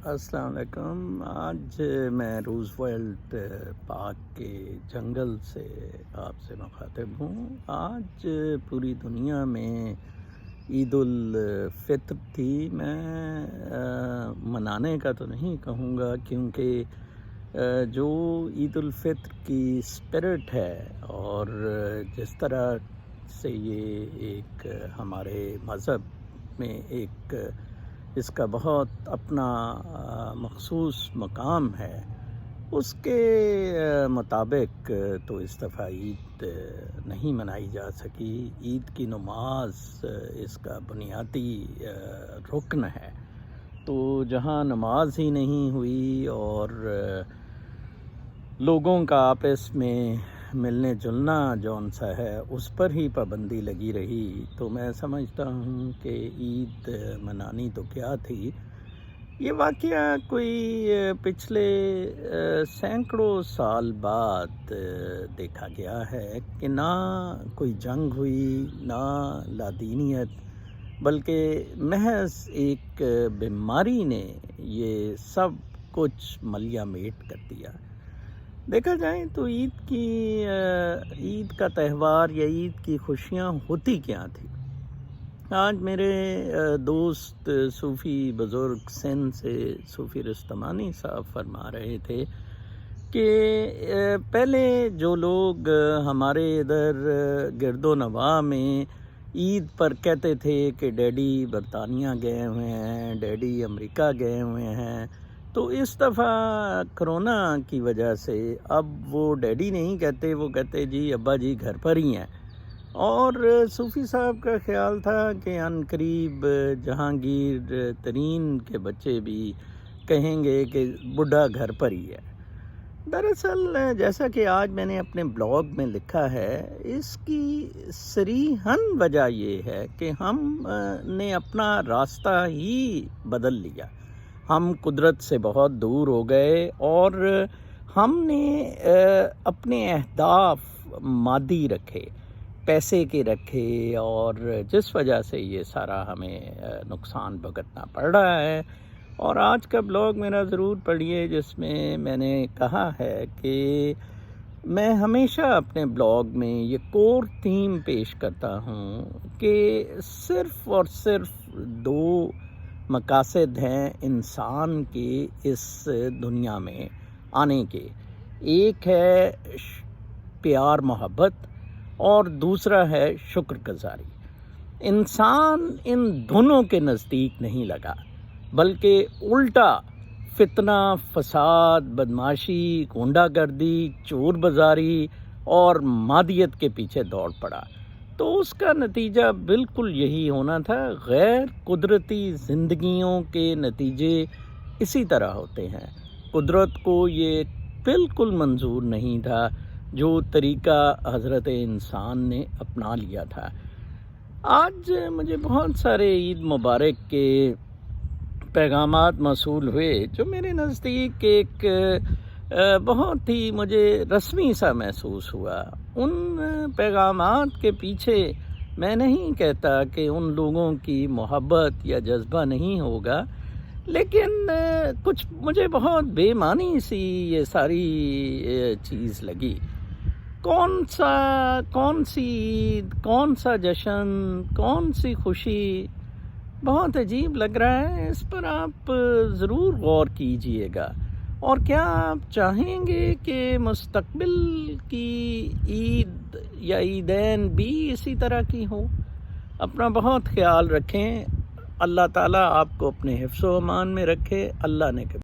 السلام علیکم۔ آج میں روزویلٹ پارک کے جنگل سے آپ سے مخاطب ہوں۔ آج پوری دنیا میں عید الفطر تھی۔ میں منانے کا تو نہیں کہوں گا، کیونکہ جو عید الفطر کی اسپرٹ ہے اور جس طرح سے یہ ایک ہمارے مذہب میں ایک اس کا بہت اپنا مخصوص مقام ہے، اس کے مطابق تو اس دفعہ عید نہیں منائی جا سکی۔ عید کی نماز اس کا بنیادی رکن ہے، تو جہاں نماز ہی نہیں ہوئی اور لوگوں کا آپس میں ملنے جلنا جون سا ہے اس پر ہی پابندی لگی رہی، تو میں سمجھتا ہوں کہ عید منانی تو کیا تھی۔ یہ واقعہ کوئی پچھلے سینکڑوں سال بعد دیکھا گیا ہے کہ نہ کوئی جنگ ہوئی، نہ لادینیت، بلکہ محض ایک بیماری نے یہ سب کچھ ملیہ میٹ کر دیا۔ دیکھا جائے تو عید کا تہوار یا عید کی خوشیاں ہوتی کیا تھی۔ آج میرے دوست صوفی بزرگ سندھ سے صوفی رستمانی صاحب فرما رہے تھے کہ پہلے جو لوگ ہمارے ادھر گرد و نواح میں عید پر کہتے تھے کہ ڈیڈی برطانیہ گئے ہوئے ہیں، ڈیڈی امریکہ گئے ہوئے ہیں، تو اس دفعہ کرونا کی وجہ سے اب وہ ڈیڈی نہیں کہتے، وہ کہتے جی ابا جی گھر پر ہی ہیں۔ اور صوفی صاحب کا خیال تھا کہ عن قریب جہانگیر ترین کے بچے بھی کہیں گے کہ بڈھا گھر پر ہی ہے۔ دراصل جیسا کہ آج میں نے اپنے بلاگ میں لکھا ہے، اس کی صریحاً وجہ یہ ہے کہ ہم نے اپنا راستہ ہی بدل لیا۔ ہم قدرت سے بہت دور ہو گئے اور ہم نے اپنے اہداف مادی رکھے، پیسے کے رکھے، اور جس وجہ سے یہ سارا ہمیں نقصان بھگتنا پڑ رہا ہے۔ اور آج کا بلاگ میرا ضرور پڑھیے، جس میں نے کہا ہے کہ میں ہمیشہ اپنے بلاگ میں یہ کور تھیم پیش کرتا ہوں کہ صرف اور صرف دو مقاصد ہیں انسان کے اس دنیا میں آنے کے، ایک ہے پیار محبت اور دوسرا ہے شکر گزاری۔ انسان ان دونوں کے نزدیک نہیں لگا، بلکہ الٹا فتنہ، فساد، بدماشی، گونڈا گردی، چور بازاری اور مادیت کے پیچھے دوڑ پڑا۔ تو اس کا نتیجہ بالکل یہی ہونا تھا۔ غیر قدرتی زندگیوں کے نتیجے اسی طرح ہوتے ہیں۔ قدرت کو یہ بالکل منظور نہیں تھا جو طریقہ حضرت انسان نے اپنا لیا تھا۔ آج مجھے بہت سارے عید مبارک کے پیغامات موصول ہوئے جو میرے نزدیک ایک بہت ہی مجھے رسمی سا محسوس ہوا۔ ان پیغامات کے پیچھے میں نہیں کہتا کہ ان لوگوں کی محبت یا جذبہ نہیں ہوگا، لیکن کچھ مجھے بہت بے معنی سی یہ ساری چیز لگی۔ کون سی عید، کون سا جشن، کون سی خوشی، بہت عجیب لگ رہا ہے۔ اس پر آپ ضرور غور کیجئے گا، اور کیا آپ چاہیں گے کہ مستقبل کی عید یا عیدین بھی اسی طرح کی ہو؟ اپنا بہت خیال رکھیں۔ اللہ تعالیٰ آپ کو اپنے حفظ و امان میں رکھے۔ اللہ نے